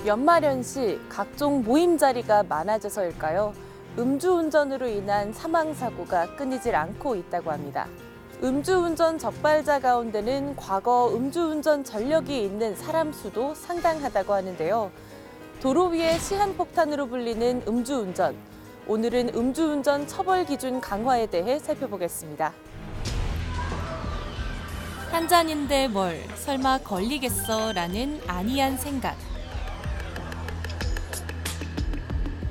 연말연시 각종 모임 자리가 많아져서일까요? 음주운전으로 인한 사망사고가 끊이질 않고 있다고 합니다. 음주운전 적발자 가운데는 과거 음주운전 전력이 있는 사람 수도 상당하다고 하는데요. 도로 위의 시한폭탄으로 불리는 음주운전. 오늘은 음주운전 처벌 기준 강화에 대해 살펴보겠습니다. 한 잔인데 뭘, 설마 걸리겠어라는 안이한 생각.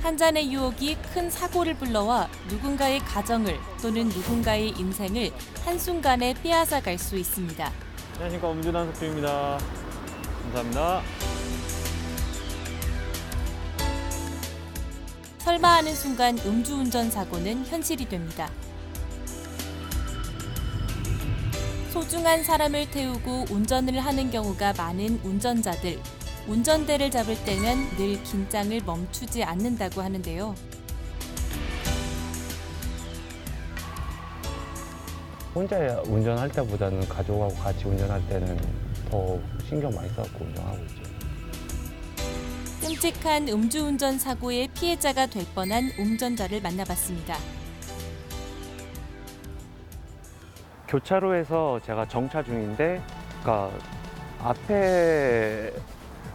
한 잔의 유혹이 큰 사고를 불러와 누군가의 가정을 또는 누군가의 인생을 한순간에 빼앗아 갈 수 있습니다. 안녕하십니까, 음주단속 중입니다. 감사합니다. 설마 하는 순간 음주운전 사고는 현실이 됩니다. 소중한 사람을 태우고 운전을 하는 경우가 많은 운전자들. 운전대를 잡을 때면 늘 긴장을 멈추지 않는다고 하는데요. 혼자 운전할 때보다는 가족하고 같이 운전할 때는 더 신경 많이 써서 운전하고 있죠. 끔찍한 음주운전 사고의 피해자가 될 뻔한 운전자를 만나봤습니다. 교차로에서 제가 정차 중인데, 그러니까 앞에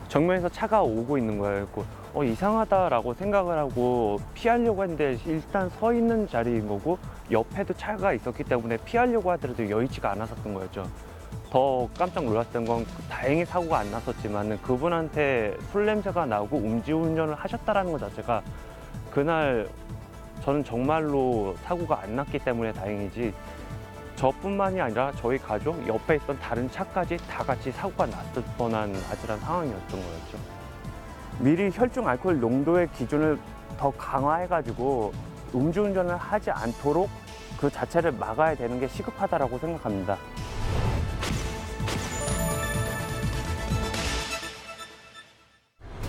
정면에서 차가 오고 있는 거예요. 이상하다라고 생각을 하고 피하려고 했는데 일단 서 있는 자리인 거고 옆에도 차가 있었기 때문에 피하려고 하더라도 여의치가 않았었던 거였죠. 더 깜짝 놀랐던 건 다행히 사고가 안 났었지만 그분한테 술 냄새가 나고 음주운전을 하셨다는 것 자체가 그날 저는 정말로 사고가 안 났기 때문에 다행이지 저뿐만이 아니라 저희 가족, 옆에 있던 다른 차까지 다 같이 사고가 났을 뻔한 아찔한 상황이었던 거였죠. 미리 혈중 알코올 농도의 기준을 더 강화해가지고 음주운전을 하지 않도록 그 자체를 막아야 되는 게 시급하다고 생각합니다.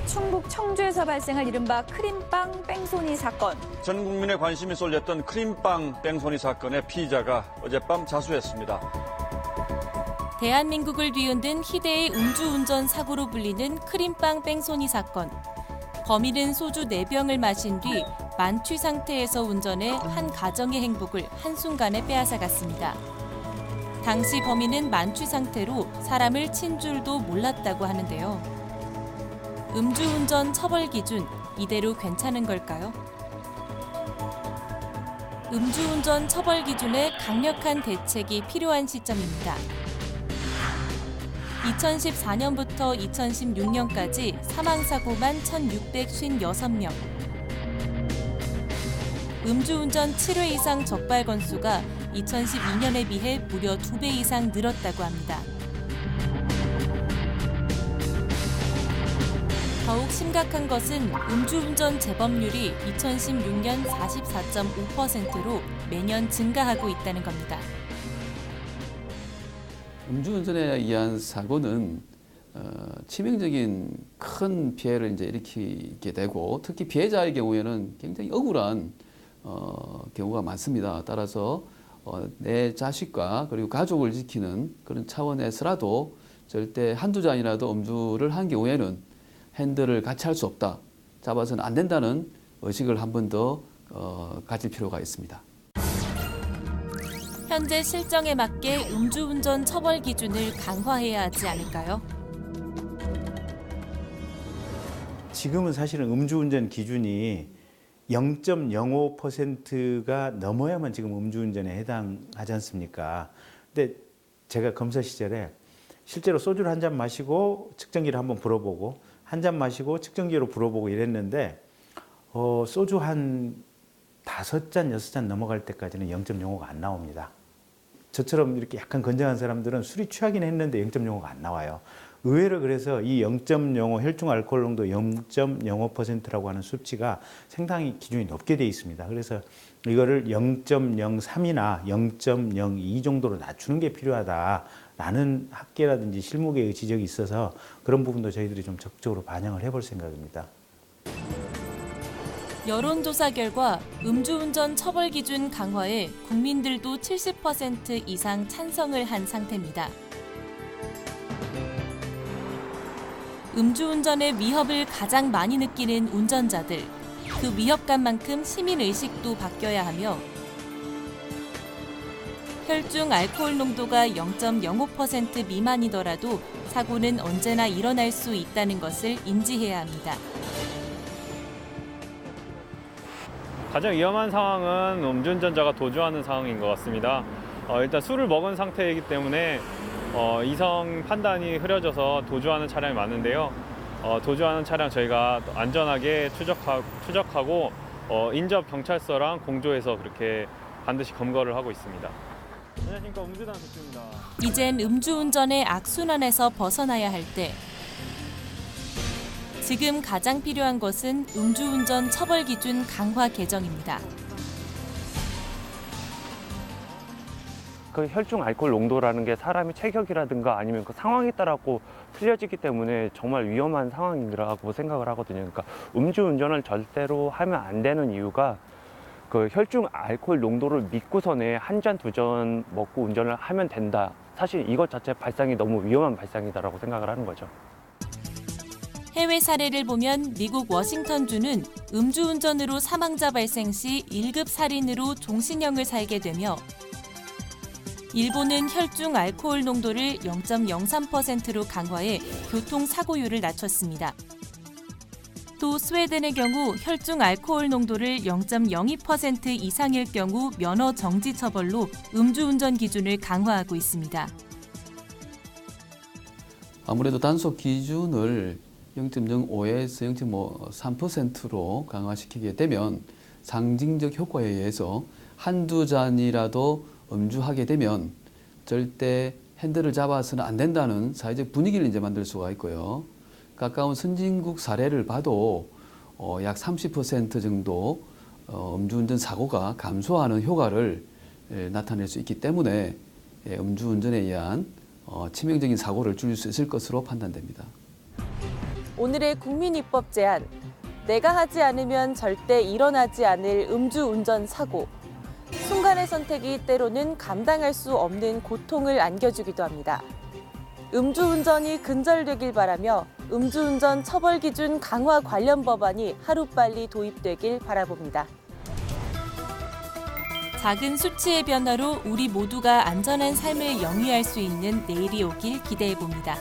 충북 청주에서 발생한 이른바 크림빵 뺑소니 사건. 전 국민의 관심이 쏠렸던 크림빵 뺑소니 사건의 피의자가 어젯밤 자수했습니다. 대한민국을 뒤흔든 희대의 음주운전 사고로 불리는 크림빵 뺑소니 사건. 범인은 소주 4병을 마신 뒤 만취 상태에서 운전해 한 가정의 행복을 한순간에 빼앗아갔습니다. 당시 범인은 만취 상태로 사람을 친 줄도 몰랐다고 하는데요. 음주운전 처벌 기준, 이대로 괜찮은 걸까요? 음주운전 처벌 기준에 강력한 대책이 필요한 시점입니다. 2014년부터 2016년까지 사망사고만 1,656명. 음주운전 7회 이상 적발 건수가 2012년에 비해 무려 2배 이상 늘었다고 합니다. 더욱 심각한 것은 음주운전 재범률이 2016년 44.5%로 매년 증가하고 있다는 겁니다. 음주운전에 의한 사고는 치명적인 큰 피해를 일으키게 되고 특히 피해자의 경우에는 굉장히 억울한 경우가 많습니다. 따라서 내 자식과 그리고 가족을 지키는 그런 차원에서라도 절대 한두 잔이라도 음주를 한 경우에는 핸들을 같이 할 수 없다. 잡아서는 안 된다는 의식을 한 번 더 가질 필요가 있습니다. 현재 실정에 맞게 음주운전 처벌 기준을 강화해야 하지 않을까요? 지금은 사실은 음주운전 기준이 0.05%가 넘어야만 지금 음주운전에 해당하지 않습니까? 근데 제가 검사 시절에 실제로 소주를 한 잔 마시고 측정기를 한번 불어보고 한 잔 마시고 측정기로 불어보고 이랬는데 소주 한 5잔, 6잔 넘어갈 때까지는 0.05가 안 나옵니다. 저처럼 이렇게 약간 건장한 사람들은 술이 취하긴 했는데 0.05가 안 나와요. 의외로 그래서 이 0.05 혈중 알코올 농도 0.05%라고 하는 수치가 상당히 기준이 높게 돼 있습니다. 그래서 이거를 0.03이나 0.02 정도로 낮추는 게 필요하다라는 학계라든지 실무계의 지적이 있어서 그런 부분도 저희들이 좀 적극적으로 반영을 해볼 생각입니다. 여론조사 결과 음주운전 처벌 기준 강화에 국민들도 70% 이상 찬성을 한 상태입니다. 음주운전의 위협을 가장 많이 느끼는 운전자들. 그 위협감만큼 시민의식도 바뀌어야 하며 혈중 알코올 농도가 0.05% 미만이더라도 사고는 언제나 일어날 수 있다는 것을 인지해야 합니다. 가장 위험한 상황은 음주운전자가 도주하는 상황인 것 같습니다. 일단 술을 먹은 상태이기 때문에 이성 판단이 흐려져서 도주하는 차량이 많은데요. 도주하는 차량 저희가 안전하게 추적하고 인접 경찰서랑 공조해서 그렇게 반드시 검거를 하고 있습니다. 안녕하십니까, 음주단속입니다. 이젠 음주운전의 악순환에서 벗어나야 할 때. 지금 가장 필요한 것은 음주운전 처벌 기준 강화 개정입니다. 그 혈중 알코올 농도라는 게 사람의 체격이라든가 아니면 그 상황에 따라서 틀려지기 때문에 정말 위험한 상황이라고 생각을 하거든요. 그러니까 음주운전을 절대로 하면 안 되는 이유가 그 혈중 알코올 농도를 믿고서는 한 잔, 두 잔 먹고 운전을 하면 된다. 사실 이것 자체 발상이 너무 위험한 발상이다라고 생각을 하는 거죠. 해외 사례를 보면 미국 워싱턴주는 음주운전으로 사망자 발생 시 1급 살인으로 종신형을 살게 되며 일본은 혈중 알코올 농도를 0.03%로 강화해 교통사고율을 낮췄습니다. 또 스웨덴의 경우 혈중 알코올 농도를 0.02% 이상일 경우 면허 정지 처벌로 음주운전 기준을 강화하고 있습니다. 아무래도 단속 기준을 0.05에서 0.3%로 강화시키게 되면 상징적 효과에 의해서 한두 잔이라도 음주하게 되면 절대 핸들을 잡아서는 안 된다는 사회적 분위기를 이제 만들 수가 있고요. 가까운 선진국 사례를 봐도 약 30% 정도 음주운전 사고가 감소하는 효과를 나타낼 수 있기 때문에 음주운전에 의한 치명적인 사고를 줄일 수 있을 것으로 판단됩니다. 오늘의 국민입법 제안. 내가 하지 않으면 절대 일어나지 않을 음주운전 사고. 순간의 선택이 때로는 감당할 수 없는 고통을 안겨주기도 합니다. 음주운전이 근절되길 바라며 음주운전 처벌 기준 강화 관련 법안이 하루빨리 도입되길 바라봅니다. 작은 수치의 변화로 우리 모두가 안전한 삶을 영위할 수 있는 내일이 오길 기대해 봅니다.